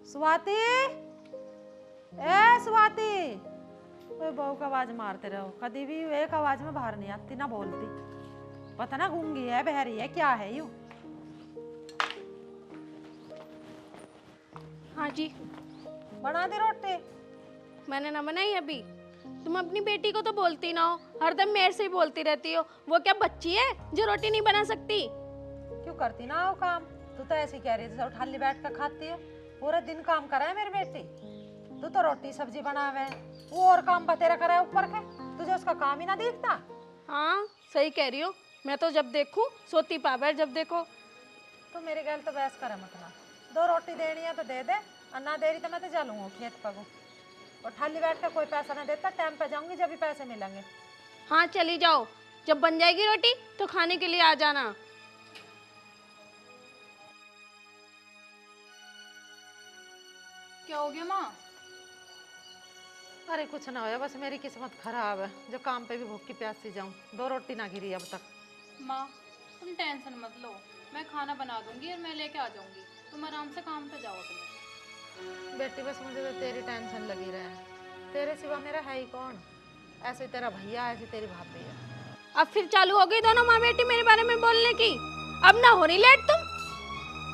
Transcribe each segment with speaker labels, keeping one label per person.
Speaker 1: स्वाति, ए स्वाति, कोई बहू का आवाज मारते रहो, कभी भी एक आवाज में बाहर नहीं आती ना बोलती। पता ना गूंगी है, बहरी है, क्या है यूं।
Speaker 2: हाँ जी।
Speaker 1: बना दी रोटी?
Speaker 2: मैंने ना बनाई अभी। तुम अपनी बेटी को तो बोलती ना हो, हरदम मेरे से ही बोलती रहती हो। वो क्या बच्ची है जो रोटी नहीं बना सकती?
Speaker 1: क्यों करती ना हो काम? तू तो ऐसी कह रही थी खाली बैठ कर खाती है। पूरा दिन काम करा है मेरी बेटी। तू तो रोटी सब्जी बनावे, वो और काम बतेरा करा है ऊपर के। तुझे उसका काम ही ना दिखता?
Speaker 2: हाँ सही कह रही हो। मैं तो जब देखूं सोती पावर, जब देखो।
Speaker 1: तो मेरे गैल तो बहस करे मत ना। 2 रोटी देनी है तो दे दे, और ना दे रही तो मैं तो चलूंगा खेत पगो। और खाली बैठ कर कोई पैसा ना देता, टाइम पे जाऊंगी जब भी पैसे मिलेंगे।
Speaker 2: हाँ चली जाओ, जब बन जाएगी रोटी तो खाने के लिए आ जाना।
Speaker 3: क्या हो गया माँ?
Speaker 1: अरे कुछ ना हो, बस मेरी किस्मत खराब है जो काम पे भी भूखी प्यासी जाऊं। 2 रोटी ना गिरी अब तक।
Speaker 3: माँ तुम टेंशन मत लो, मैं खाना बना दूंगी और मैं लेके आ जाऊंगी। तुम आराम से काम पे जाओ अपने।
Speaker 1: बेटी बस मुझे तो तेरी टेंशन लगी रहे। तेरे सिवा मेरा है ही कौन? ऐसे तेरा भैया, ऐसे तेरी भाभी है।
Speaker 2: अब फिर चालू हो गई दोनों माँ बेटी मेरे बारे में बोलने की। अब ना हो रही लेट तुम।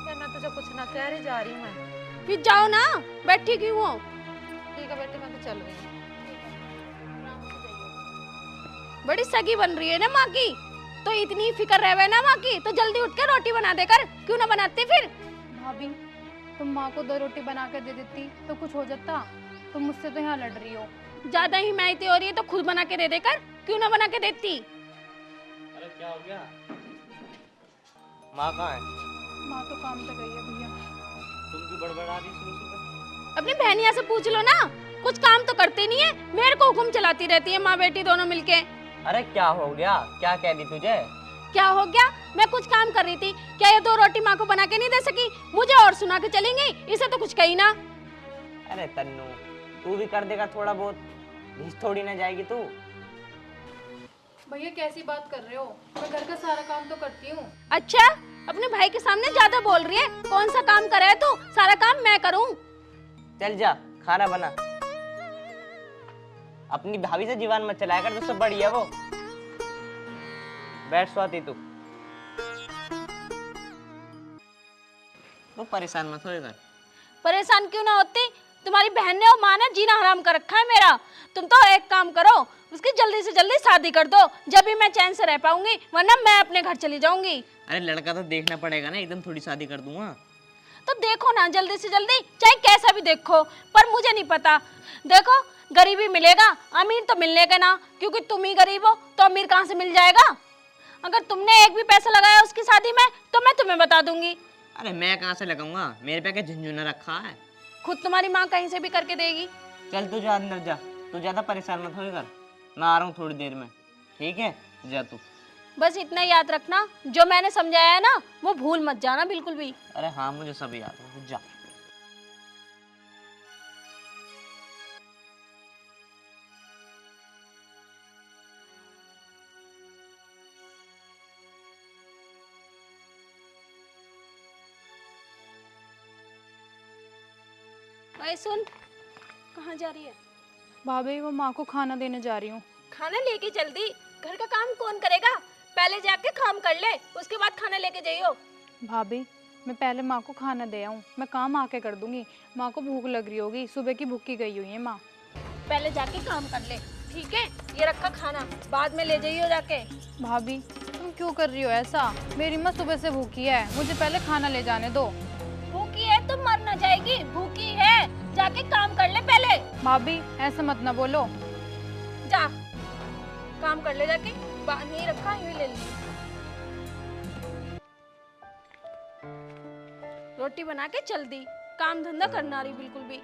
Speaker 1: क्या मैं तुझे कुछ ना कह रही, जा रही हूँ मैं।
Speaker 2: फिर जाओ ना, बैठी क्यों हो?
Speaker 1: ठीक है बेटी, मैं तो चल रही हूँ।
Speaker 2: बड़ी सगी बन रही है ना माँ की, तो इतनी फिक्र रहे ना माँ की, तो जल्दी उठ के रोटी बना देकर क्यों ना बनाती फिर?
Speaker 3: भाभी तुम माँ को 2 रोटी बना के दे देती तो कुछ हो जाता। तुम मुझसे तो यहाँ लड़ रही हो।
Speaker 2: ज्यादा ही हिमायती हो रही है तो खुद बना के दे देकर क्यों ना बना के देती?
Speaker 4: अरे क्या हो गया? माँ कहाँ है?
Speaker 3: माँ तो काम पे गई है भैया।
Speaker 4: तुम क्यों बड़बड़ा रही सुबह सुबह?
Speaker 2: अपनी बहनिया से पूछ लो ना, कुछ काम तो करते नहीं है, मेरे को हुक्म चलाती रहती है माँ बेटी दोनों मिलके।
Speaker 4: अरे क्या हो गया? क्या कह दी तुझे?
Speaker 2: क्या हो गया? मैं कुछ काम कर रही थी, क्या ये 2 रोटी माँ को बना के नहीं दे सकी? मुझे और सुना के चलेंगी, इसे तो कुछ कही ना।
Speaker 4: अरे तन्नू, तू भी कर देगा थोड़ा बहुत, भीज थोड़ी ना जाएगी तू।
Speaker 3: भैया कैसी बात कर रहे हो? मैं घर का सारा काम तो करती हूँ।
Speaker 2: अच्छा, अपने भाई के सामने ज्यादा बोल रही है। कौन सा काम करे है तू? सारा काम मैं करूँ।
Speaker 4: चल जा, खाना बना। अपनी भाभी से जीवन मत चलाया कर, तुझसे बड़ी है वो। बैठ स्वाति तू परेशान मत हो इधर।
Speaker 2: परेशान क्यों ना होती? तुम्हारी बहन ने और माँ ने जीना हराम कर रखा है मेरा। तुम तो एक काम करो, उसकी जल्दी से जल्दी शादी कर दो, जब भी मैं चैन से रह पाऊंगी, वरना मैं अपने घर चली जाऊंगी।
Speaker 4: अरे लड़का तो देखना पड़ेगा ना, एकदम थोड़ी शादी कर दूंगा।
Speaker 2: तो देखो ना जल्दी से जल्दी, चाहे कैसा भी देखो, पर मुझे नहीं पता। देखो गरीबी मिलेगा, अमीर तो मिलने का ना, क्योंकि तुम ही गरीब हो तो अमीर कहाँ से मिल जाएगा? अगर तुमने एक भी पैसा लगाया उसकी शादी में तो मैं तुम्हें बता दूंगी।
Speaker 4: अरे मैं कहाँ से लगाऊंगा? मेरे पे क्या झुंझुना रखा है?
Speaker 2: खुद तुम्हारी माँ कहीं से भी करके देगी।
Speaker 4: चल तू जा अंदर जा, तू ज्यादा परेशान मत हो इधर। मैं आ रहा हूँ थोड़ी देर में, ठीक है? जा तू।
Speaker 2: बस इतना याद रखना, जो मैंने समझाया है ना वो भूल मत जाना बिल्कुल भी।
Speaker 4: अरे हाँ मुझे सब याद है, जा।
Speaker 2: भाई सुन, कहाँ जा रही है?
Speaker 3: भाभी वो माँ को खाना देने जा रही हूँ।
Speaker 2: खाना लेके जल्दी, घर का काम कौन करेगा? पहले जाके काम कर ले, उसके बाद खाना लेके जाइयो।
Speaker 3: भाभी मैं पहले माँ को खाना दे आऊँ, मैं काम आके कर दूंगी। माँ को भूख लग रही होगी, सुबह की भूखी गई हुई है माँ।
Speaker 2: पहले जाके काम कर ले, ठीक है? ये रखा खाना, बाद में ले जाइयो जाके।
Speaker 3: भाभी तुम क्यों कर रही हो ऐसा? मेरी माँ सुबह से भूखी है, मुझे पहले खाना ले जाने दो।
Speaker 2: भूखी है तो मर ना जाएगी, भूखी है, जाके काम कर ले पहले।
Speaker 3: भाभी ऐसा मत ना बोलो।
Speaker 2: जा काम कर ले जाके, बाद में ही रखा यूं ही ले ली। रोटी बना के चल दी, काम धंधा करना रही बिल्कुल भी।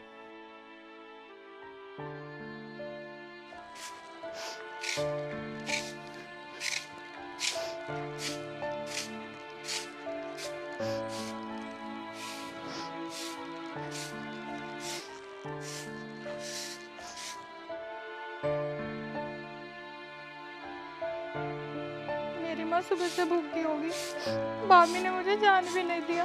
Speaker 3: मेरी माँ सुबह से भूखी होगी, भाभी ने मुझे जान भी नहीं दिया।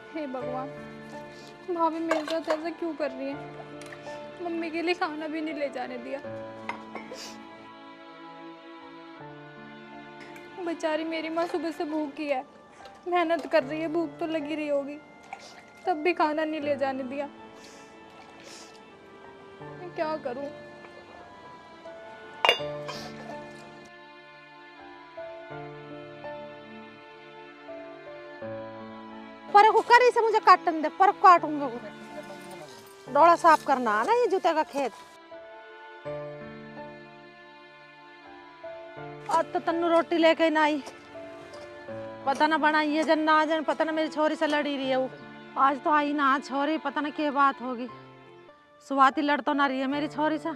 Speaker 3: हे भगवान, भाभी मेरे साथ ऐसा क्यों कर रही है? मम्मी के लिए खाना भी नहीं ले जाने दिया। बेचारी मेरी माँ सुबह से भूखी है, मेहनत कर रही है, भूख तो लगी रही होगी, तब भी खाना नहीं ले जाने दिया। मैं क्या करूं?
Speaker 1: पर को कर इसे मुझे काटन दे, पर काटूंगा वो। डोला साफ करना है ना ये जूते का खेत। आज तो तन्नू रोटी लेके ना आई, पता ना बनाई है जन ना जन, पता ना मेरी छोरी से लड़ी रही है वो। आज तो आई ना छोरी, पता ना क्या बात होगी। सुहाती लड़ तो ना रही है मेरी छोरी से।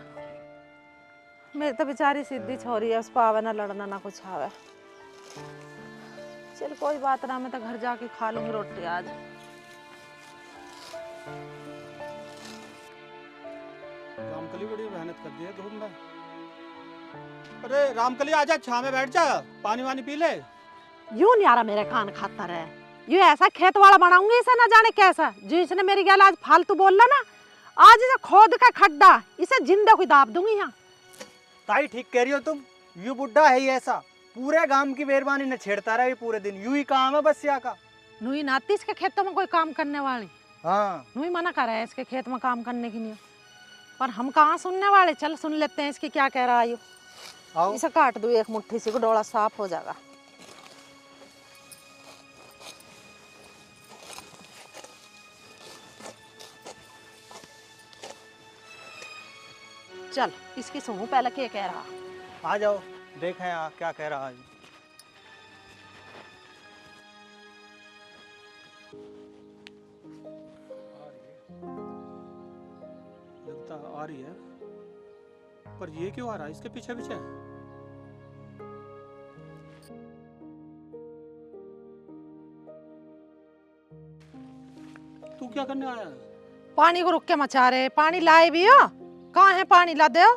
Speaker 1: मेरी तो बेचारी सीधी छोरी है, उसको आवे ना लड़ना ना कुछ आवे। चल कोई बात ना, मैं तो घर जाके खा लूंगी रोटी आज।
Speaker 5: रामकली बड़ी मेहनत कर दी है धूप में। अरे रामकली आजा, छाव में बैठ जा, पानी वानी पी ले।
Speaker 1: यूं नहीं आ रहा मेरे कान खाता रहे, यूं ऐसा खेत वाला बनाऊंगी इसे ना जाने कैसा। जो इसने मेरी गैल आज फालतू बोल ना, आज इसे खोद का खड्डा, इसे जिंदा कोई दाब दूंगी यहाँ।
Speaker 6: ताई ठीक कह रही हो तुम, यू बुड्ढा है ही ऐसा, पूरे गांव की मेहरबानी न छेड़ता रहे पूरे दिन, यूं ही काम है बस यहाँ का।
Speaker 1: नुई नाती इसके खेतों में कोई काम करने वाली,
Speaker 6: हाँ
Speaker 1: नुई मना कर रहा है इसके खेत में काम करने की नहीं। पर हम कहाँ सुनने वाले, चल सुन लेते हैं इसकी क्या कह रहा है।
Speaker 6: आओ।
Speaker 1: इसे काट दूं एक मुट्ठी से, को डोला साफ हो जाएगा। चल इसकी सुनूं पहले क्या कह रहा।
Speaker 6: आ जाओ देखें यहाँ क्या कह रहा है।
Speaker 5: लगता आ रही है, पर ये क्यों आ रहा है इसके पीछे पीछे? तू क्या करने आया है?
Speaker 1: पानी को रुक के मचा रहे, पानी लाए भी हो? कहाँ है पानी, ला दो।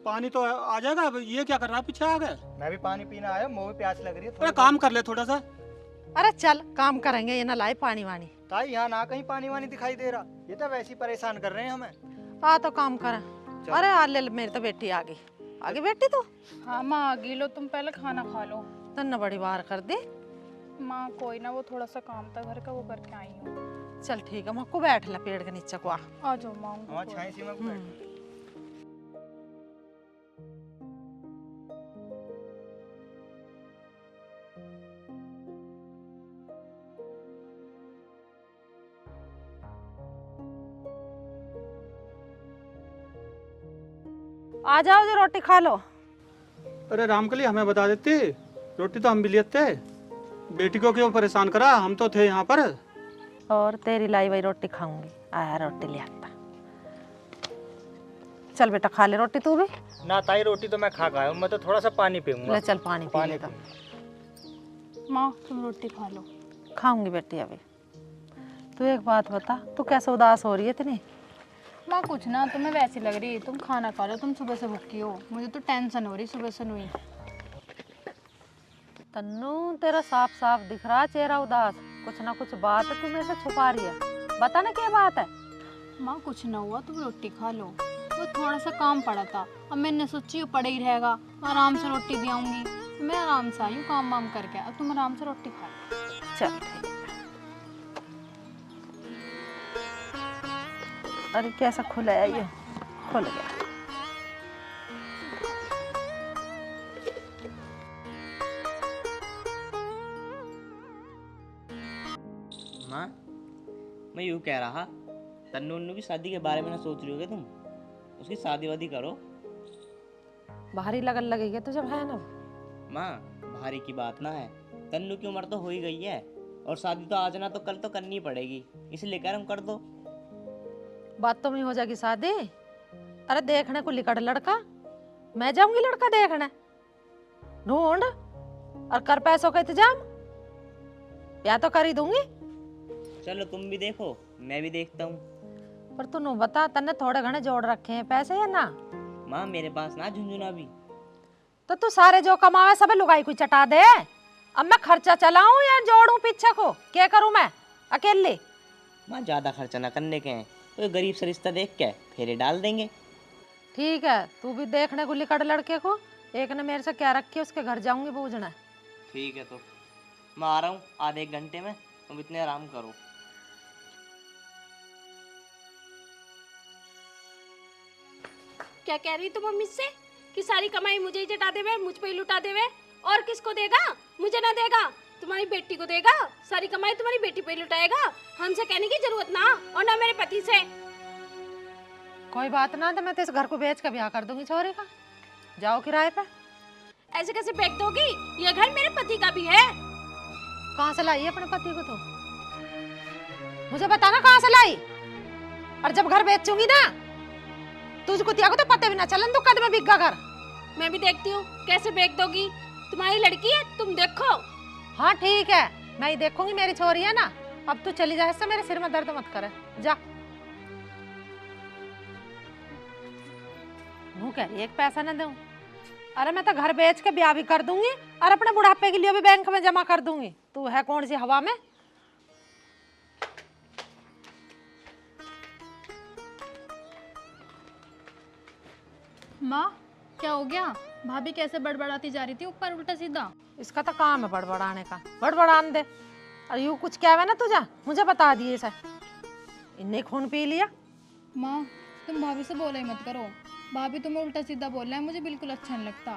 Speaker 5: पानी तो आ जाएगा, अब ये क्या कर रहा है पीछे आ गए?
Speaker 6: मैं भी पानी पीना आया, मुँह में प्यास लग रही है।
Speaker 5: अरे काम कर ले थोड़ा सा।
Speaker 1: अरे चल काम करेंगे, ये ना लाए पानी वानी।
Speaker 6: ताई यहाँ ना कहीं पानी वानी दिखाई दे रहा, ये तो वैसे ही परेशान कर रहे हैं हमें।
Speaker 1: आ तो काम करें। अरे आ ले, मेरी तो बेटी आ गई। आगे बेटी तू
Speaker 3: हाँ माँ आ गई, लो तुम पहले खाना खा लो।
Speaker 1: तन्ना बड़ी बार कर दी।
Speaker 3: माँ कोई ना, वो थोड़ा सा काम था घर का, वो करके आई हूँ।
Speaker 1: चल ठीक है, मक्कू बैठ ले पेड़ के नीचे को।
Speaker 3: आ जाओ माँ।
Speaker 6: हाँ छाई सी में बैठ।
Speaker 1: आ जाओ जी, रोटी खा लो।
Speaker 5: अरे रामकली हमें बता देती, रोटी तो हम भी लेते। बेटी को क्यों परेशान करा, हम तो थे यहाँ पर।
Speaker 1: और तेरी लाई वही रोटी खाऊंगी। आया रोटी ले आता। चल बेटा खा ले रोटी तू भी।
Speaker 6: ना ताई रोटी तो मैं खा का आया हूँ, मैं तो थोड़ा सा पानी पीऊंगा।
Speaker 1: ले चल पानी पी ले।
Speaker 3: माँ तुम रोटी खा लो।
Speaker 1: खाऊंगी बेटी अभी। तू एक बात बता, तू कैसे उदास हो रही है इतनी?
Speaker 3: माँ कुछ ना, तुम्हें वैसी लग रही है, तुम खाना खा लो, तुम सुबह से भूखी हो, मुझे तो टेंशन हो रही सुबह से। नहीं
Speaker 1: तन्नू तेरा साफ साफ दिख रहा चेहरा उदास, कुछ ना कुछ बात है तू मेरे से छुपा रही है, बता ना क्या बात है।
Speaker 3: माँ कुछ ना हुआ, तुम रोटी खा लो। वो थोड़ा सा काम पड़ा था, अब मैंने सोची वो पड़ा ही रहेगा, आराम से रोटी दे आऊंगी। मैं आराम से आई हूँ काम वाम करके, अब तुम आराम से रोटी खा लो।
Speaker 1: चल ठीक है। अरे कैसा खुला है ये, खुल गया।
Speaker 4: माँ मैं यूँ कह रहा, तन्नू उन्नू की शादी के बारे में ना सोच रही होगे तुम? उसकी शादी वादी करो।
Speaker 1: भारी लगन लगेगी तुझे है ना।
Speaker 4: माँ भारी की बात ना है, तन्नू की उम्र तो हो ही गई है, और शादी तो आज ना तो कल तो करनी पड़ेगी, इसलिए कह रहा हूँ कर दो।
Speaker 1: बात तो नहीं हो जाएगी शादी। अरे देखने को लिकड़ लड़का, मैं जाऊंगी लड़का देखने, ढूंढ और कर पैसों का इंतजाम, या तो कर ही दूंगी।
Speaker 4: चलो तुम भी देखो मैं भी देखता हूँ।
Speaker 1: पर तू नु बता, तन्ने थोड़े घने जोड़ रखे हैं पैसे या ना?
Speaker 4: माँ मेरे पास ना झुंझुना भी।
Speaker 1: तो तू सारे जो कमावे सब लुगाई को चटा दे। अब मैं खर्चा चलाऊं या जोड़ूं पीछे को, क्या करूं मैं? अकेले?
Speaker 4: माँ ज़्यादा खर्चा ना करने के हैं, कोई गरीब सा रिश्ता देख के फेरे डाल देंगे।
Speaker 1: ठीक है, तू भी देखने को लिकड़ लड़के को। एक ने मेरे से क्या रखी है, उसके घर जाऊंगी पूछना।
Speaker 4: ठीक है, तो मैं आ रहा हूँ आधे एक घंटे में, तुम इतने आराम करो।
Speaker 2: क्या कह रही तुम मम्मी से कि सारी कमाई मुझे ही चटा देवे, मुझ पे ही लुटा देवे? और किसको देगा? मुझे ना देगा, तुम्हारी बेटी को देगा। सारी कमाई तुम्हारी बेटी पे ही लुटाएगा। हमसे कहने की जरूरत ना, और ना मेरे पति से।
Speaker 1: कोई बात ना, तो मैं तो इस घर को बेच के ब्याह कर दूंगी छोरे का। जाओ किराए पे।
Speaker 2: ऐसे कैसे फेंक दोगी? ये घर मेरे पति का भी है।
Speaker 1: कहाँ से लाई अपने पति को? तो मुझे बताना कहाँ से लाई। और जब घर बेचूंगी ना, तुझको त्यागो तो पते भी ना चलन, तो कद में बिका घर।
Speaker 2: मैं भी देखती हूँ कैसे फेंक दोगी। तुम्हारी लड़की है, तुम देखो।
Speaker 1: हाँ ठीक है, मैं ही देखूंगी, मेरी छोरी है ना। अब तू चली जा, इससे मेरे सिर में दर्द मत करे, जा। मुँह कह रही है एक पैसा न दूं। अरे मैं तो घर बेच के ब्याह भी कर दूंगी और अपने बुढ़ापे के लिए भी बैंक में जमा कर दूंगी। तू है कौन सी हवा में?
Speaker 3: माँ क्या हो गया? भाभी कैसे बड़बड़ाती जा रही थी ऊपर उल्टा सीधा?
Speaker 1: इसका तो काम है बड़बड़ाने का, बड़बड़ान दे। और यूँ कुछ क्या है ना तुझे, मुझे बता दिए से। इन्ने खून पी लिया।
Speaker 3: माँ तुम भाभी से बोला ही मत करो। भाभी तुम्हें उल्टा सीधा बोल रहा है, मुझे बिल्कुल अच्छा नहीं लगता।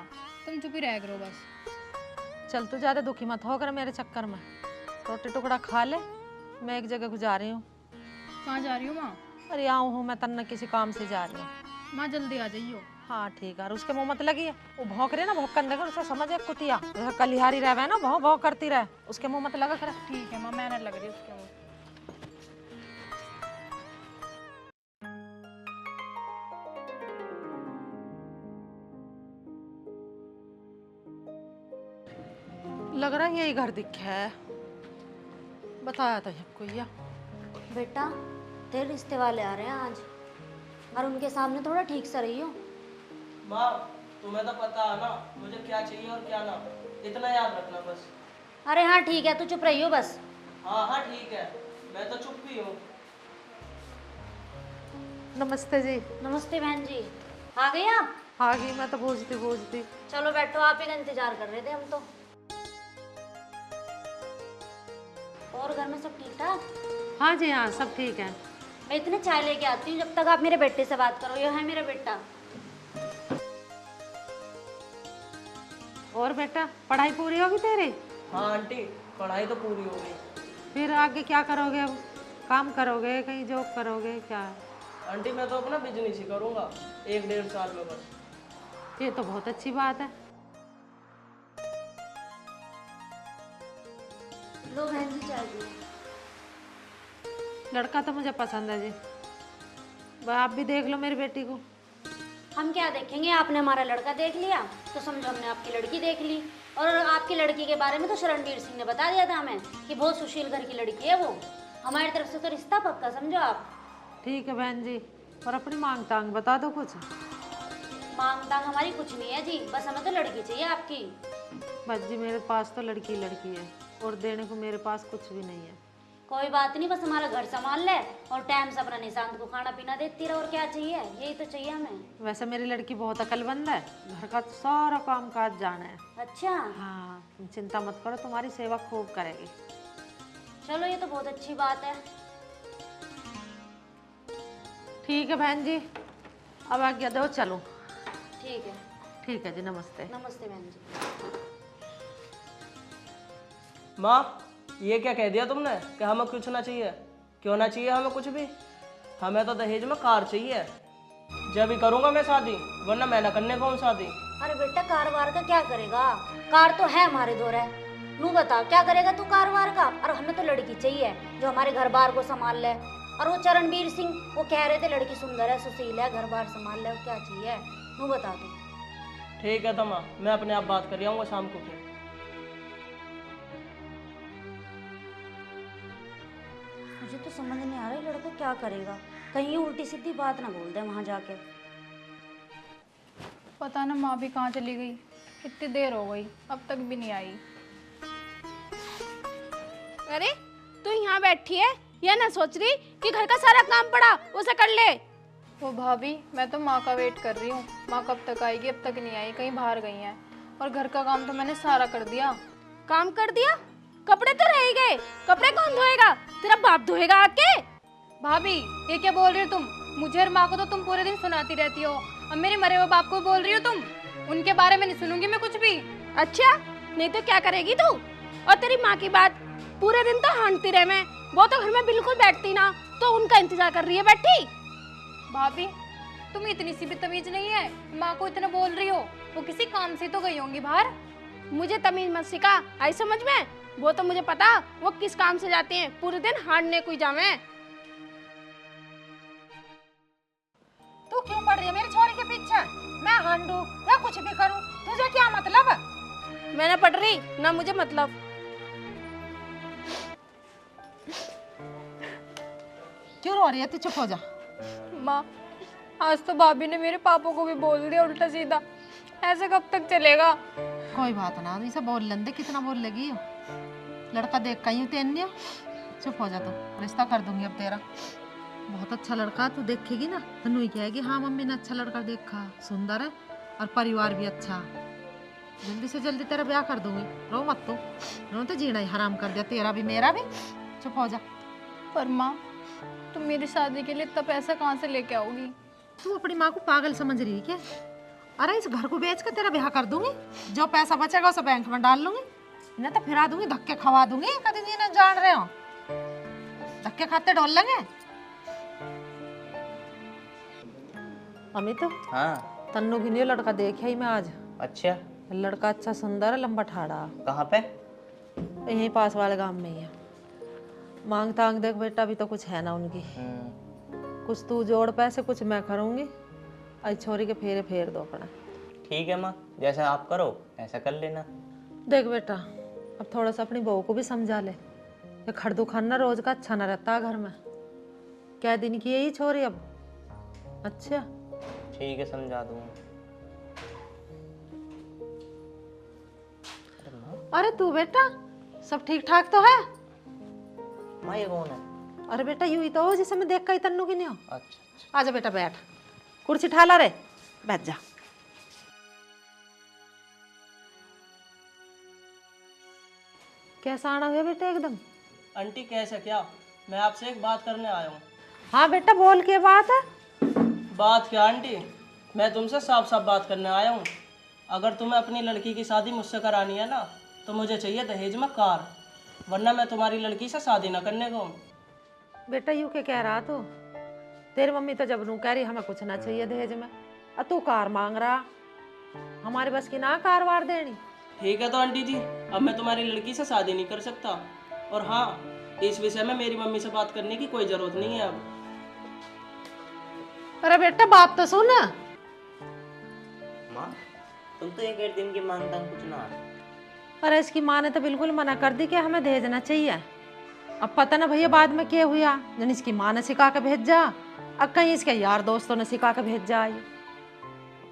Speaker 3: तुम चुप ही रह करो बस।
Speaker 1: चल तू ज्यादा दुखी मत होकर मेरे चक्कर में। रोटी टुकड़ा खा ले, मैं एक जगह गुजार रही हूँ।
Speaker 3: कहाँ जा रही हो माँ?
Speaker 1: अरे आऊँ हूँ मैं, तन्ना किसी काम से जा रही हूँ।
Speaker 3: माँ जल्दी आ जाइयो।
Speaker 1: हाँ ठीक है। और उसके मुंह मत लगी है, वो भौंक रही है ना, भौंकन देखो उसे समझ है कुतिया, जैसे कलिहारी रहे ना, भौं भौं करती रहे, उसके मुंह मत लगा कर।
Speaker 3: ठीक है माँ, मेहनत लग रही है उसके मुँह।
Speaker 1: लग रहा है यही घर दिखा है, बताया था कोई या।
Speaker 7: बेटा तेरे रिश्ते वाले आ रहे हैं आज, और उनके सामने थोड़ा ठीक से रही हो।
Speaker 8: माँ तुम्हें तो पता है ना मुझे क्या चाहिए और क्या ना, इतना याद रखना बस।
Speaker 7: अरे हाँ ठीक है, तू चुप रही हो बस।
Speaker 8: हाँ हाँ ठीक है, मैं तो चुप ही हूँ।
Speaker 1: नमस्ते जी।
Speaker 7: नमस्ते बहन जी, आ गई आप?
Speaker 1: आ गई मैं तो पूछती।
Speaker 7: चलो बैठो, आप ही का इंतजार कर रहे थे हम तो। और घर में सब ठीक ठाक?
Speaker 1: हाँ जी हाँ, सब ठीक है।
Speaker 7: मैं इतने चाय लेके आती हूँ, जब तक आप मेरे बेटे से बात करो। ये है मेरा बेटा।
Speaker 1: और बेटा पढ़ाई पूरी होगी तेरी?
Speaker 8: हाँ आंटी पढ़ाई तो पूरी हो गई।
Speaker 1: फिर आगे क्या करोगे अब? काम करोगे, कहीं जॉब करोगे, क्या?
Speaker 8: आंटी मैं तो अपना बिजनेस ही करूँगा 1-1.5 साल में बस।
Speaker 1: ये तो बहुत अच्छी बात है।
Speaker 7: लो बहन जी चाय पियो।
Speaker 1: लड़का तो मुझे पसंद है जी, आप भी देख लो मेरी बेटी को।
Speaker 7: हम क्या देखेंगे, आपने हमारा लड़का देख लिया तो समझो हमने आपकी लड़की देख ली। और आपकी लड़की के बारे में तो शरणवीर सिंह ने बता दिया था हमें कि बहुत सुशील घर की लड़की है वो। हमारी तरफ से तो रिश्ता पक्का, समझो आप।
Speaker 1: ठीक है बहन जी, और अपनी मांग तांग बता दो कुछ।
Speaker 7: मांग तांग हमारी कुछ नहीं है जी, बस हमें तो लड़की चाहिए आपकी।
Speaker 1: बस जी मेरे पास तो लड़की है, और देने को मेरे पास कुछ भी नहीं है।
Speaker 7: कोई बात नहीं, बस हमारा घर संभाल ले और टाइम से अपना निशांत को खाना पीना देती रहो। और क्या चाहिए, यही तो चाहिए हमें।
Speaker 1: वैसे मेरी लड़की बहुत अकलमंद है, घर का सारा काम काज जाना है।
Speaker 7: अच्छा
Speaker 1: हाँ तुम चिंता मत करो, तुम्हारी सेवा खूब करेगी।
Speaker 7: चलो ये तो बहुत अच्छी बात है।
Speaker 1: ठीक है बहन जी, अब आज्ञा दो, चलो।
Speaker 7: ठीक है।
Speaker 1: ठीक है जी, नमस्ते।
Speaker 7: नमस्ते बहन जी।
Speaker 8: माँ ये क्या कह दिया तुमने कि हमें कुछ ना चाहिए? क्यों ना चाहिए हमें कुछ भी? हमें तो दहेज में कार चाहिए। जब भी करूँगा मैं शादी, वरना मैं ना करने पाऊँ शादी।
Speaker 7: अरे बेटा कार का क्या करेगा? कार तो है हमारे दो है। नू बता क्या करेगा तू कार का? और हमें तो लड़की चाहिए जो हमारे घर बार को संभाल ले। और वो चरणवीर सिंह वो कह रहे थे लड़की सुंदर है, सुशील है, घर बार संभाल ले। क्या चाहिए नू बता तू।
Speaker 8: ठीक है तो माँ, मैं अपने आप बात कर आऊँगा शाम को फिर।
Speaker 7: मुझे तो समझ नहीं आ रहा है लड़का क्या करेगा, कहीं ये उल्टी सीधी बात ना बोल दे वहां जाके।
Speaker 3: पता ना माँ भी कहाँ चली गई, इतनी देर हो गई अब तक भी नहीं आई।
Speaker 2: अरे तू यहाँ बैठी है, यह ना सोच रही कि घर का सारा काम पड़ा उसे कर ले।
Speaker 3: वो भाभी, मैं तो माँ का वेट कर रही हूँ। माँ कब तक आएगी, अब तक नहीं आई, कहीं बाहर गई हैं। और घर का काम तो मैंने सारा कर दिया।
Speaker 2: काम कर दिया? कपड़े तो रह ही गए, कपड़े कौन धोएगा? तेरा बाप धोएगा आके।
Speaker 3: भाभी ये क्या बोल रही हो तुम? मुझे और माँ को तो तुम पूरे दिन सुनाती रहती हो, अब मेरे मरे हुए बाप को बोल रही हो तुम? उनके बारे में नहीं सुनूंगी मैं कुछ भी।
Speaker 2: अच्छा, नहीं तो क्या करेगी तू? और तेरी माँ की बात, पूरे दिन तो हाँटती रहे मैं, वो तो घर में बिल्कुल बैठती ना, तो उनका इंतजार कर रही है बैठी।
Speaker 3: भाभी तुम इतनी सी भी तमीज नहीं है, माँ को इतना बोल रही हो? वो किसी काम से तो गई होंगी बाहर।
Speaker 2: मुझे तमीज मत सिखा, आई समझ में? वो तो मुझे पता वो किस काम से जाती हैं, पूरे दिन हारने कोई जावे।
Speaker 1: तू क्यों पड़ रही है मेरी छोरी के पीछे? मैं हांडू या कुछ भी करूं, तुझे क्या मतलब?
Speaker 2: मैं ना पढ़ रही ना मुझे मतलब।
Speaker 1: क्यों रो रही है? तू चुप हो जा।
Speaker 3: माँ, आज तो भाभी ने मेरे पापा को भी बोल दिया उल्टा सीधा। ऐसे कब तक चलेगा?
Speaker 1: कोई बात ना, इसे बोल लेंदे, कितना बोल लेगी? लड़का देख कहीं तेन्य। चुप हो जा, तो रिश्ता कर दूंगी अब तेरा। बहुत अच्छा लड़का, तू देखेगी ना तो नहीं कहेगी हाँ मम्मी ने अच्छा लड़का देखा, सुंदर है और परिवार भी अच्छा। जल्दी से जल्दी तेरा ब्याह कर दूंगी, रो मत तू। रो तो जीना ही हराम कर दिया, तेरा भी मेरा भी। चुप हो जा।
Speaker 3: पर माँ, तुम मेरी शादी के लिए इतना पैसा कहाँ से लेके आओगी?
Speaker 1: तू अपनी माँ को पागल समझ रही है क्या? अरे इस घर को बेच कर तेरा ब्याह कर दूंगी, जो पैसा बचेगा उसे बैंक में डाल लूंगी, नहीं तो फिरा दूंगी, धक्के खवा दूंगी। कभी नहीं ना जान रहे हो, धक्के खाते डोल लेंगे। अमित,
Speaker 4: हाँ।
Speaker 1: तन्नू की नहीं लड़का देखा ही मैं आज।
Speaker 4: अच्छा,
Speaker 1: लड़का अच्छा सुंदर है, लंबा ठाड़ा,
Speaker 4: कहाँ पे?
Speaker 1: यहीं पास वाले गांव में ही है। मांग तांग देख बेटा, अभी तो कुछ है ना उनकी। कुछ तू जोड़ पैसे, कुछ मैं करूंगी। आज छोरी के फेरे फेर दो अपना।
Speaker 4: ठीक है माँ, जैसा आप करो ऐसा कर लेना।
Speaker 1: देख बेटा, अब थोड़ा सा अपनी बहू को भी समझा ले, ये खड़दू खाना रोज का अच्छा ना रहता घर में। क्या दिन की यही छोरी अब। अच्छा
Speaker 4: ठीक है, समझा दूंगा।
Speaker 1: अरे तू बेटा, सब ठीक ठाक तो है?
Speaker 4: माँ ये कौन है?
Speaker 1: अरे बेटा यूं ही तो हो जिसे मैं देख कर तन्नू की नहीं हो।
Speaker 4: अच्छा।
Speaker 1: आजा बेटा, बैठ, कुर्सी ठाला रे, बैठ जा। कैसा आना हुआ बेटा एकदम?
Speaker 8: आंटी कैसे क्या? मैं आपसे एक बात करने आया हूँ।
Speaker 1: हाँ बेटा, बोल के बात है।
Speaker 8: बात क्या आंटी, मैं तुमसे साफ साफ बात करने आया हूँ। अगर तुम्हें अपनी लड़की की शादी मुझसे करानी है ना, तो मुझे चाहिए दहेज में कार, वरना मैं तुम्हारी लड़की से शादी ना करने को।
Speaker 1: बेटा यूं के कह रहा तू? तेरी मम्मी तो जब नू कह रही हमें कुछ ना चाहिए दहेज में, और तू कार मांग रहा। हमारे बस की ना कार वार देनी।
Speaker 8: ठीक है तो आंटी जी, अब मैं तुम्हारी लड़की से शादी नहीं कर सकता। और हाँ, इस विषय में मेरी मम्मी से बात करने की कोई जरूरत नहीं है अब।
Speaker 1: अरे बेटा बात तो सुन।
Speaker 4: माँ, तुम तो एक दिन की मांगता कुछ ना।
Speaker 1: अरे इसकी माँ ने तो बिल्कुल मना कर दी कि हमें दहेज ना चाहिए। अब पता ना भैया बाद में क्या हुआ, जन इसकी माँ ने सिखा के भेज जा, अब कहीं इसके यार दोस्तों ने सिखा के भेज जा।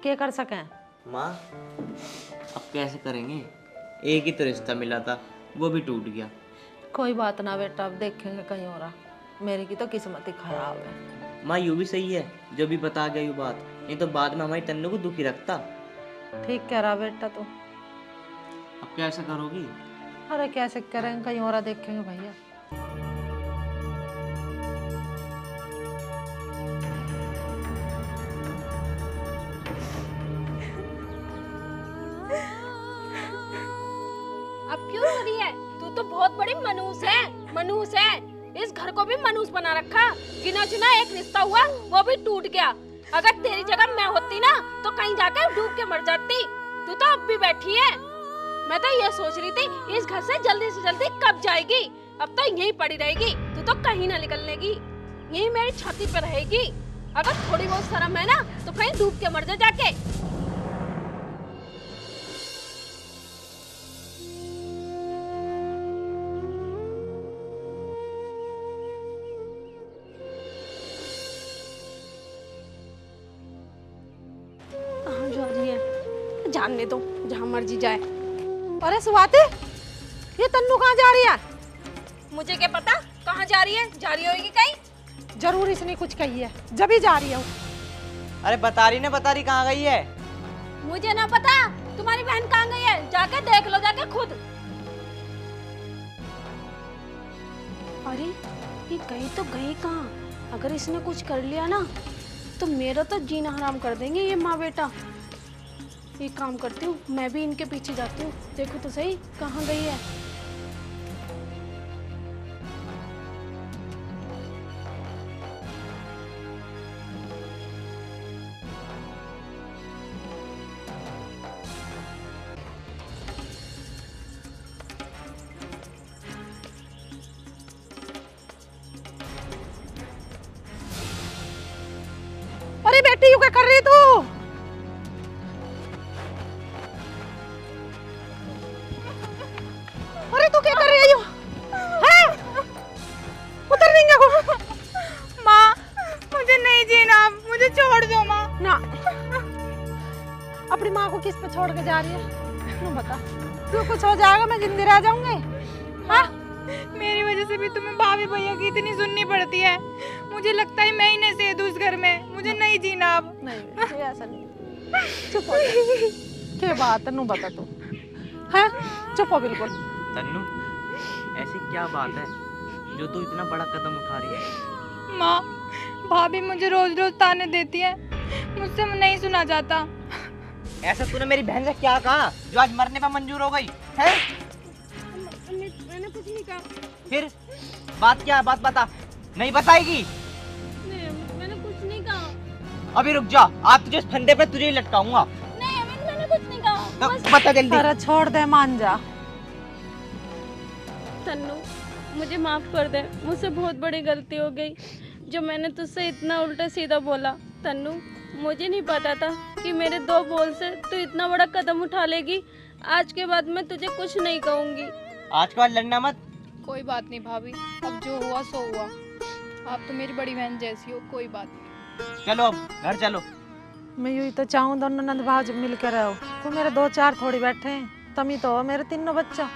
Speaker 1: क्या कर सकें?
Speaker 4: माँ अब कैसे करेंगे? एक ही तो रिश्ता मिला था, वो भी टूट गया।
Speaker 1: कोई बात ना बेटा, अब देखेंगे कहीं और। मेरी की तो किस्मत ही खराब है।
Speaker 4: माँ यूँ भी सही है जो भी बता गया ये बात, नहीं तो बाद में हमारी तन्नू को दुखी रखता।
Speaker 1: ठीक कह रहा बेटा तू।
Speaker 4: अब कैसे करोगी?
Speaker 1: अरे कैसे करेंगे, कहीं और देखेंगे भैया।
Speaker 2: अब क्यों हो रही है? तू तो बहुत बड़ी मनूस है, मनूस है। इस घर को भी मनूस बना रखा। गिना चुना एक रिश्ता हुआ, वो भी टूट गया। अगर तेरी जगह मैं होती ना, तो कहीं जाकर डूब के मर जाती। तू तो अब भी बैठी है। मैं तो ये सोच रही थी इस घर से जल्दी कब जाएगी। अब तो यहीं पड़ी रहेगी, तू तो कहीं ना निकलनेगी, यहीं मेरी छाती पर रहेगी। अगर थोड़ी बहुत शर्म है ना, तो कहीं डूब के मर जा जाके। कहाँ जा रही है? जानने दो, जहाँ मर्जी जाए।
Speaker 1: अरे स्वाति, ये तन्नू कहाँ जा रही है?
Speaker 2: मुझे क्या पता कहाँ जा रही है, जा रही होगी कहीं।
Speaker 1: जरूर इसने कुछ कही है, जब ही जा रही है।
Speaker 4: अरे बता रही कहाँ गई है।
Speaker 2: मुझे ना पता तुम्हारी बहन कहाँ गई है, जाके देख लो जाके खुद। अरे ये गई तो गई कहाँ? अगर इसने कुछ कर लिया ना तो मेरा तो जीना हराम कर देंगे ये माँ बेटा। एक काम करती हूँ, मैं भी इनके पीछे जाती हूँ, देखो तो सही कहाँ गई है।
Speaker 1: अरे बेटी यू क्या कर रही तू? अरे तू क्या कर रही है? हैं? उतर देंगे को?
Speaker 3: माँ मुझे नहीं जीना, मुझे छोड़ दो माँ।
Speaker 1: ना, अपनी माँ को किस पे छोड़ के जा रही है? तू बता, तू कुछ हो जाएगा मैं जिंदी रह जाऊंगी? हाँ?
Speaker 3: मेरी वजह से भी तुम्हें भाभी भैया की इतनी सुननी पड़ती है। मुझे लगता है मैं ही नहीं सेध उस घर में, मुझे नहीं जीना अब।
Speaker 1: नहीं बेटी, ऐसा नहीं। चुप हो जा। क्या बात है, नू बता तू। हैं? चुप हो बिल्कुल।
Speaker 4: तन्नू, ऐसी क्या बात है जो तू इतना बड़ा कदम उठा रही है?
Speaker 3: माँ भाभी मुझे रोज रोज ताने देती है, मुझसे नहीं सुना जाता।
Speaker 4: ऐसा तूने मेरी बहन से क्या कहा जो आज मरने पर मंजूर हो गई है?
Speaker 2: मैंने कुछ नहीं कहा।
Speaker 4: फिर बात क्या है, बात बता। नहीं बताएगी?
Speaker 2: मैंने कुछ नहीं कहा।
Speaker 4: अभी रुक जा, आज तुझे इस फंदे पे तुझे ही लटकाऊंगा।
Speaker 2: नहीं मैंने कुछ नहीं कहा।
Speaker 4: तो बता जल्दी।
Speaker 1: अरे छोड़ दे, मान जा।
Speaker 2: तन्नू मुझे माफ कर दे, मुझसे बहुत बड़ी गलती हो गई जो मैंने तुझसे इतना उल्टा सीधा बोला। तन्नू मुझे नहीं पता था कि मेरे 2 बोल से तू इतना बड़ा कदम उठा लेगी। आज के बाद मैं तुझे कुछ नहीं कहूँगी।
Speaker 4: आज के बाद लड़ना मत।
Speaker 3: कोई बात नहीं भाभी, अब जो हुआ सो हुआ। आप तो मेरी बड़ी बहन जैसी हो, कोई बात नहीं।
Speaker 4: चलो अब घर चलो।
Speaker 1: मैं यूं ही तो चाहूँ दोनों नंद भाव मिल कर रहो। तू मेरे 2-4 थोड़ी बैठे हैं, तुम ही तो हो मेरे तीनों बच्चा।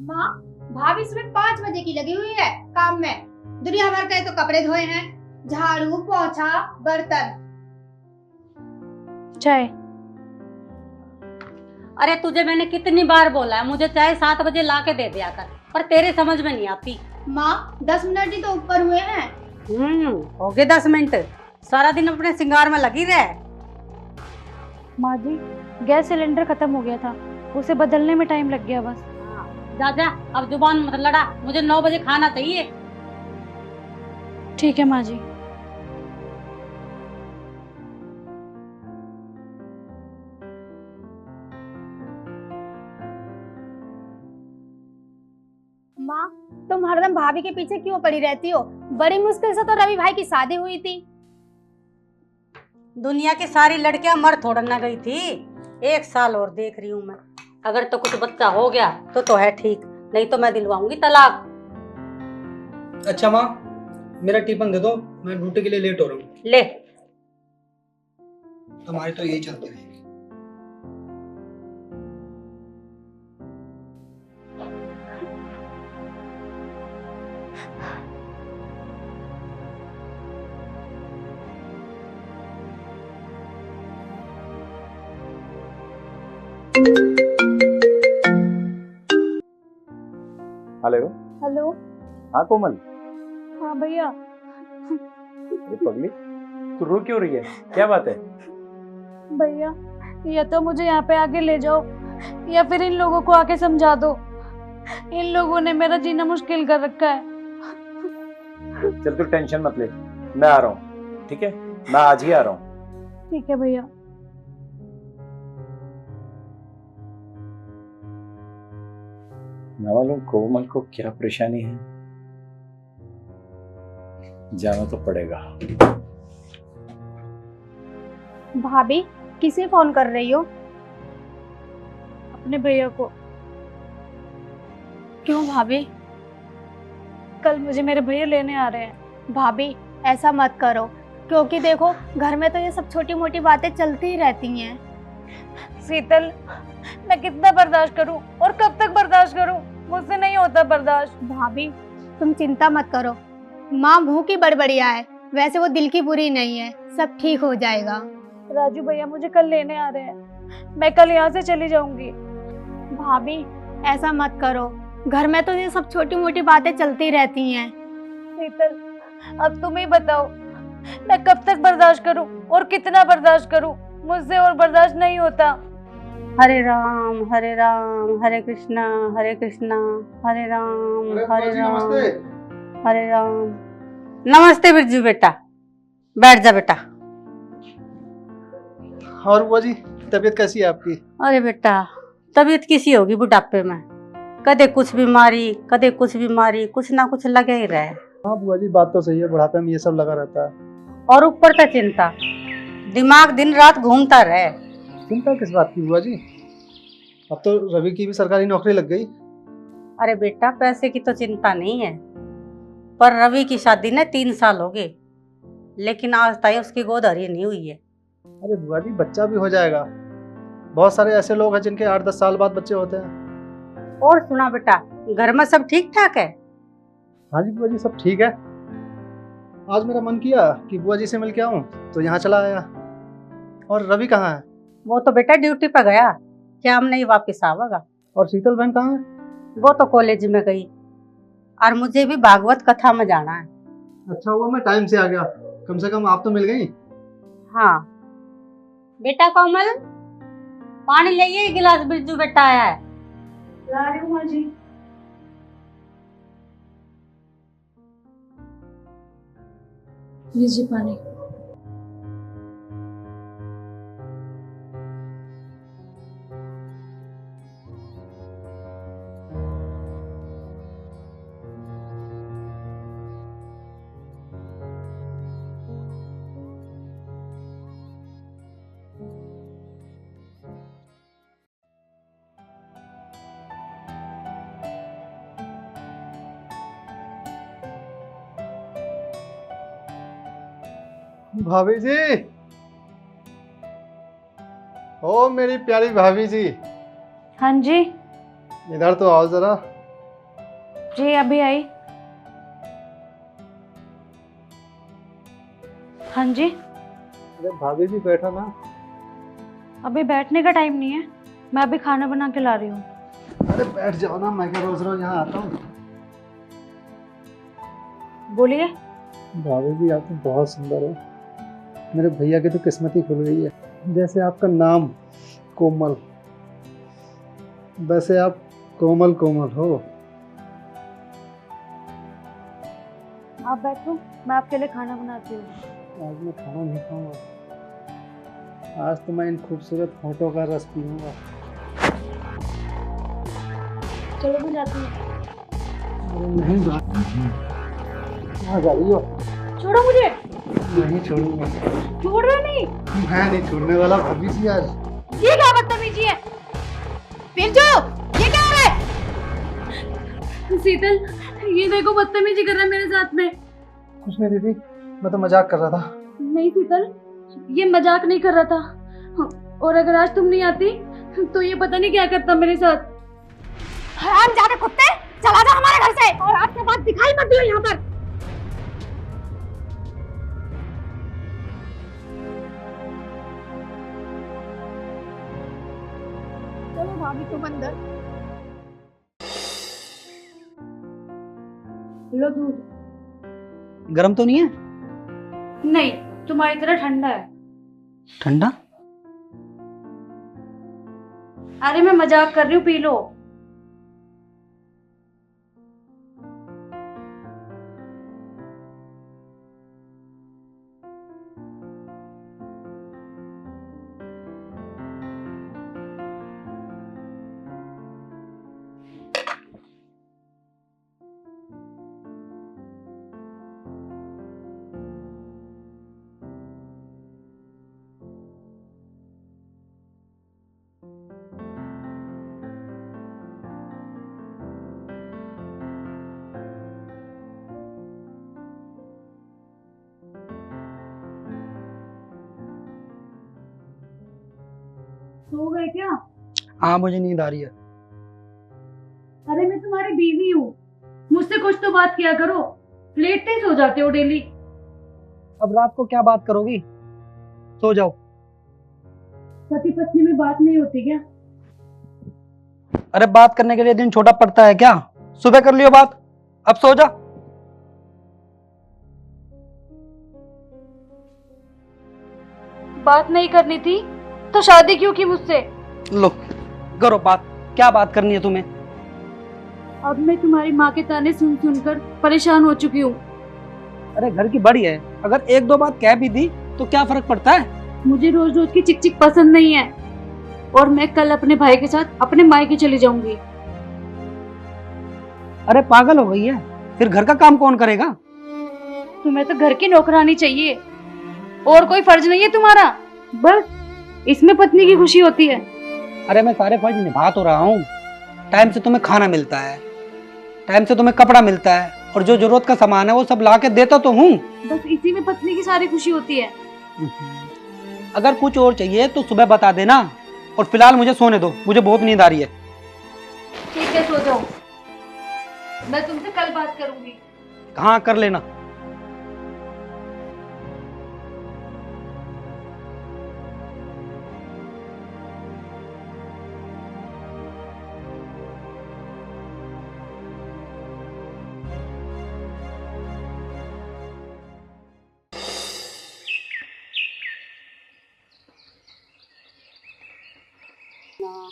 Speaker 9: माँ भाभी सुबह 5 बजे की लगी हुई है काम में। दुनिया भर के तो कपड़े धोए हैं, झाड़ू पोछा बर्तन।
Speaker 3: चाय।
Speaker 7: अरे तुझे मैंने कितनी बार बोला है मुझे चाय 7 बजे ला के दे दिया कर, पर तेरे समझ में नहीं आती।
Speaker 9: माँ 10 मिनट ही तो ऊपर हुए हैं।
Speaker 7: हो गए 10 मिनट, सारा दिन अपने श्रृंगार में लगी रहे।
Speaker 3: माँ जी गैस सिलेंडर खत्म हो गया था, उसे बदलने में टाइम लग गया बस।
Speaker 7: जा जा अब जुबान मत लड़ा, मुझे 9 बजे खाना चाहिए।
Speaker 3: ठीक है माँ जी।
Speaker 9: माँ तुम हरदम भाभी के पीछे क्यों पड़ी रहती हो? बड़ी मुश्किल से तो रवि भाई की शादी हुई थी।
Speaker 7: दुनिया की सारी लड़कियां मर थोड़ा ना गई थी, 1 साल और देख रही हूँ मैं। अगर तो कुछ बच्चा हो गया तो है ठीक, नहीं तो मैं दिलवाऊंगी तलाक।
Speaker 6: अच्छा माँ मेरा टिफिन दे दो, मैं ड्यूटी के लिए लेट हो रहा हूँ।
Speaker 7: ले
Speaker 6: तुम्हारी तो यही चलती रहेगी।
Speaker 10: हेलो।
Speaker 9: हेलो।
Speaker 10: हाँ कोमल।
Speaker 9: हाँ भैया।
Speaker 10: अरे पगली तू रो क्यों रही है, क्या बात है?
Speaker 3: भैया या तो मुझे यहाँ पे आके ले जाओ या फिर इन लोगों को आके समझा दो। इन लोगों ने मेरा जीना मुश्किल कर रखा है।
Speaker 10: चल तू टेंशन मत ले, मैं आ रहा हूँ, ठीक है? मैं आज ही आ रहा हूँ।
Speaker 3: ठीक है भैया।
Speaker 10: ना मालूम कोमल को क्या परेशानी है, जाना तो पड़ेगा।
Speaker 9: भाभी किसे फोन कर रही हो?
Speaker 2: अपने भैया को।
Speaker 3: क्यों भाभी?
Speaker 2: कल मुझे मेरे भैया लेने आ रहे हैं।
Speaker 9: भाभी ऐसा मत करो, क्योंकि देखो घर में तो ये सब छोटी मोटी बातें चलती ही रहती हैं।
Speaker 2: शीतल, मैं कितना बर्दाश्त करूं और कब तक बर्दाश्त करूं? मुझसे नहीं होता बर्दाश्त।
Speaker 9: भाभी तुम चिंता मत करो, माँ मुंह की बड़बड़िया है, वैसे वो दिल की बुरी नहीं है, सब ठीक हो जाएगा।
Speaker 2: राजू भैया मुझे कल लेने आ रहे हैं, मैं कल यहाँ से चली जाऊंगी।
Speaker 9: भाभी ऐसा मत करो, घर में तो ये सब छोटी मोटी बातें चलती रहती हैं।
Speaker 2: शीतल, अब तुम ही बताओ, मैं कब तक बर्दाश्त करूं और कितना बर्दाश्त करूं? मुझसे और बर्दाश्त नहीं होता।
Speaker 11: हरे राम हरे कृष्णा हरे कृष्णा, हरे राम हरे राम। नमस्ते बिरजू बेटा, बैठ जा बेटा।
Speaker 6: और बुआ जी तबीयत कैसी है आपकी?
Speaker 11: अरे बेटा तबीयत किसी होगी बुढ़ापे में, कदे कुछ बीमारी कुछ ना कुछ लगे ही रहे।
Speaker 6: हाँ बुआ जी बात तो सही है, बुढ़ापे में ये सब लगा रहता है।
Speaker 11: और ऊपर से चिंता, दिमाग दिन रात घूमता रहे।
Speaker 6: चिंता किस बात की बुआ जी? अब तो रवि की भी सरकारी नौकरी लग गई।
Speaker 11: अरे बेटा पैसे की तो चिंता नहीं है, पर रवि की शादी ने 3 साल हो गए, लेकिन आज तक उसकी गोदभरी नहीं हुई है।
Speaker 6: अरे बुआ जी बच्चा भी हो जाएगा, बहुत सारे ऐसे लोग हैं जिनके 8-10 साल बाद बच्चे होते हैं।
Speaker 11: और सुना बेटा, घर में सब ठीक ठाक है?
Speaker 6: हाँ जी बुआ जी सब ठीक है। आज मेरा मन किया कि बुआ जी से मिल के आऊँ तो यहाँ चला आया। और रवि कहाँ है?
Speaker 11: वो तो बेटा ड्यूटी पर गया, शाम नहीं वापस आवेगा।
Speaker 6: और शीतल बहन कहाँ है?
Speaker 11: वो तो कॉलेज में गई, और मुझे भी भागवत कथा में जाना है।
Speaker 6: अच्छा हुआ मैं टाइम से आ गया, कम से कम आप तो मिल गई।
Speaker 11: हाँ बेटा कोमल, पानी लाइए, गिलास बिरजू बेटा आया है।
Speaker 2: ला रही हूँ माँ जी। लीजिए पानी।
Speaker 6: भाभी जी, ओ मेरी प्यारी भाभी जी,
Speaker 2: हाँ जी।
Speaker 6: इधर तो आओ जरा।
Speaker 2: जी अभी आई। हाँ जी।
Speaker 6: अरे भाभी जी बैठा ना।
Speaker 2: अभी बैठने का टाइम नहीं है, मैं अभी खाना बना के ला रही हूँ।
Speaker 6: अरे बैठ जाओ ना, मैं क्या रोज रोज यहाँ आता हूँ।
Speaker 2: बोलिए।
Speaker 6: भाभी जी आप तो बहुत सुंदर हो, मेरे भैया की तो किस्मत ही खुल गई है। जैसे आपका नाम कोमल, वैसे आप कोमल कोमल हो।
Speaker 2: आप बैठो, मैं आपके लिए खाना बनाती हूँ।
Speaker 6: आज मैं खाना नहीं खाऊंगा, आज तो मैं इन खूबसूरत होठों का रस पीऊंगा।
Speaker 2: चलो मैं जाती हूँ।
Speaker 6: अरे नहीं जा रही हो?
Speaker 2: छोड़ो मुझे।
Speaker 6: नहीं छोड़ूंगा।
Speaker 2: छोड़ रहे नहीं?
Speaker 6: मैं नहीं छोड़ने वाला भाभी जी। आज
Speaker 2: ये क्या बदतमीजी है? बिरजू, ये क्या है? शीतल, ये देखो बदतमीजी कर रहा है मेरे साथ में।
Speaker 6: कुछ नहीं दीदी, मैं तो मजाक कर रहा था।
Speaker 2: नहीं शीतल, ये मजाक नहीं कर रहा था, और अगर आज तुम नहीं आती तो ये पता नहीं क्या करता मेरे साथ।
Speaker 9: हराम जाके कुत्ते, चला जा हमारे घर से, और आज के बाद दिखाई मत दियो यहाँ पर। चलो भाभी तुम अंदर।
Speaker 2: लो दूध।
Speaker 6: गर्म तो नहीं है?
Speaker 2: नहीं, तुम्हारी तरह ठंडा है।
Speaker 6: ठंडा?
Speaker 2: अरे मैं मजाक कर रही हूँ, पी लो।
Speaker 9: सो गए क्या?
Speaker 12: हाँ मुझे नींद आ रही है।
Speaker 9: अरे मैं तुम्हारी बीवी हूँ, मुझसे कुछ तो बात किया करो। लेटते ही सो जाते हो डेली।
Speaker 12: अब रात को क्या बात करोगी? सो जाओ।
Speaker 9: पति पत्नी में बात नहीं होती क्या?
Speaker 12: अरे बात करने के लिए दिन छोटा पड़ता है क्या? सुबह कर लियो बात, अब सो जा।
Speaker 9: बात नहीं करनी थी तो शादी क्यों की मुझसे?
Speaker 12: लो करो बात, क्या बात करनी है तुम्हें?
Speaker 9: अब मैं तुम्हारी माँ के ताने सुन सुनकर परेशान हो चुकी हूँ।
Speaker 12: अरे घर की बड़ी है, अगर एक दो बात कह भी दी तो क्या फर्क पड़ता है?
Speaker 9: मुझे रोज रोज की चिक चिक पसंद नहीं है और मैं कल अपने भाई के साथ अपने मायके चली जाऊंगी।
Speaker 12: अरे पागल हो गई है, फिर घर का काम कौन करेगा?
Speaker 9: तुम्हें तो घर की नौकरानी चाहिए और कोई फर्ज नहीं है तुम्हारा, बस इसमें पत्नी की खुशी होती है।
Speaker 12: अरे मैं सारे फर्ज निभा तो रहा हूँ। टाइम से तुम्हें खाना मिलता है, टाइम से तुम्हें कपड़ा मिलता है, और जो जरूरत का सामान है वो सब ला के देता तो हूँ।
Speaker 9: बस इसी में पत्नी की सारी खुशी होती है।
Speaker 12: अगर कुछ और चाहिए तो सुबह बता देना, और फिलहाल मुझे सोने दो, मुझे बहुत नींद आ रही है।
Speaker 9: ठीक है, सो जाओ, मैं तुमसे कल बात करूंगी।
Speaker 12: हाँ कर लेना।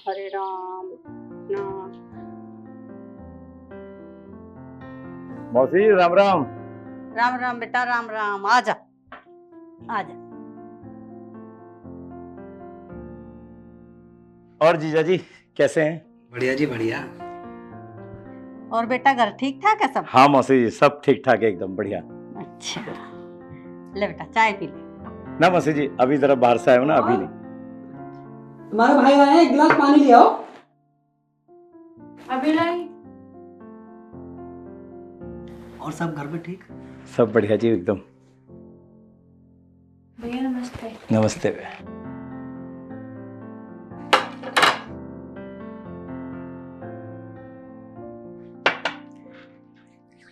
Speaker 11: हरे राम ना।
Speaker 10: मौसी राम राम।
Speaker 11: राम राम बेटा, राम राम। आजा आजा।
Speaker 10: और जीजा जी कैसे हैं?
Speaker 12: बढ़िया जी बढ़िया।
Speaker 11: और बेटा घर ठीक ठाक है सब?
Speaker 10: हाँ मौसी जी सब ठीक ठाक है, एकदम बढ़िया।
Speaker 11: अच्छा ले बेटा चाय पी ले।
Speaker 10: ना मौसी जी अभी जरा बाहर से आए हो ना, अभी नहीं।
Speaker 12: तुम्हारे भाई आए हैं, एक गिलास पानी ले आओ।
Speaker 9: अभी लाई।
Speaker 12: और सब घर में ठीक?
Speaker 10: सब बढ़िया जी एकदम।
Speaker 9: भैया नमस्ते।
Speaker 10: नमस्ते।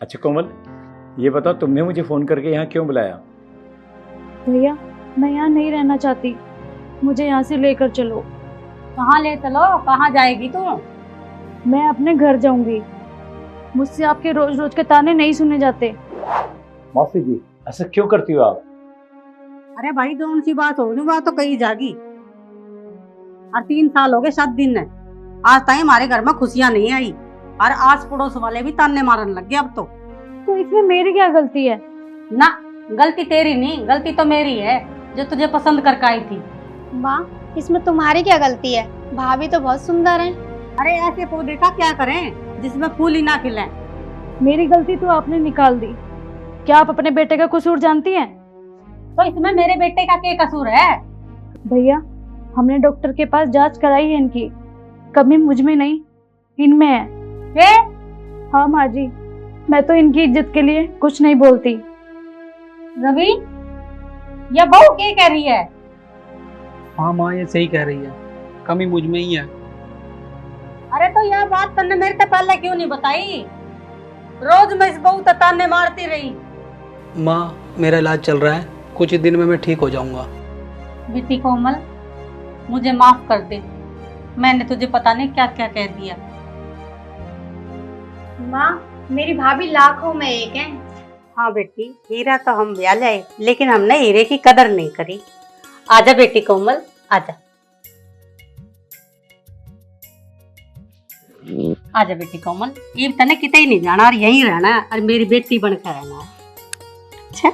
Speaker 10: अच्छा कोमल, ये बताओ तुमने मुझे फोन करके यहाँ क्यों बुलाया?
Speaker 9: भैया मैं यहाँ नहीं रहना चाहती, मुझे यहाँ से लेकर चलो।
Speaker 11: कहाँ ले चलो? कहाँ जाएगी तू?
Speaker 9: मैं अपने घर जाऊंगी, मुझसे आपके रोज रोज के ताने नहीं सुने जाते।
Speaker 10: मौसी जी ऐसा क्यों करती हो आप?
Speaker 11: अरे भाई कौन सी बात होगी, बात तो कही जागी। और 3 साल हो गए 7 दिन है, आज तक हमारे घर में खुशियां नहीं आई, और आस पड़ोस वाले भी ताने मारने लग गए अब तो
Speaker 9: इसमें मेरी क्या गलती है?
Speaker 11: ना गलती तेरी नहीं, गलती तो मेरी है जो तुझे पसंद करके आई थी।
Speaker 9: माँ इसमें तुम्हारी क्या गलती है? भाभी तो बहुत सुंदर है।
Speaker 11: अरे ऐसे पौधे का क्या करें जिसमें फूल ही ना खिले?
Speaker 9: मेरी गलती तो आपने निकाल दी। क्या आप अपने बेटे का कसूर जानती हैं?
Speaker 11: तो इसमें मेरे बेटे का क्या कसूर है?
Speaker 9: भैया हमने डॉक्टर के पास जांच कराई है, इनकी कमी मुझ में नहीं इनमें है।
Speaker 11: के?
Speaker 9: हाँ माँ जी, मैं तो इनकी इज्जत के लिए कुछ नहीं बोलती।
Speaker 11: रवि ये बहू क्या कह रही है?
Speaker 12: हाँ माँ ये सही कह रही है, कमी मुझ में ही है।
Speaker 11: अरे तो यह बात तुमने मेरे से पहले क्यों नहीं बताई? रोज मैं इस बहू ताने मारती रही।
Speaker 12: माँ मेरा इलाज चल रहा है, कुछ ही दिन में मैं ठीक हो जाऊंगा।
Speaker 11: बेटी कोमल मुझे माफ कर दे, मैंने तुझे पता नहीं क्या क्या कह दिया।
Speaker 9: माँ मेरी भाभी लाखों में एक है।
Speaker 11: हाँ बेटी, हीरा तो हम ब्याह लाए, लेकिन हमने हीरे की कदर नहीं करी। आजा बेटी कोमल आजा। आजा बेटी कोमल, ये तने कितने ही नहीं जाना और यहीं रहना है और मेरी बेटी बनकर रहना है। अच्छा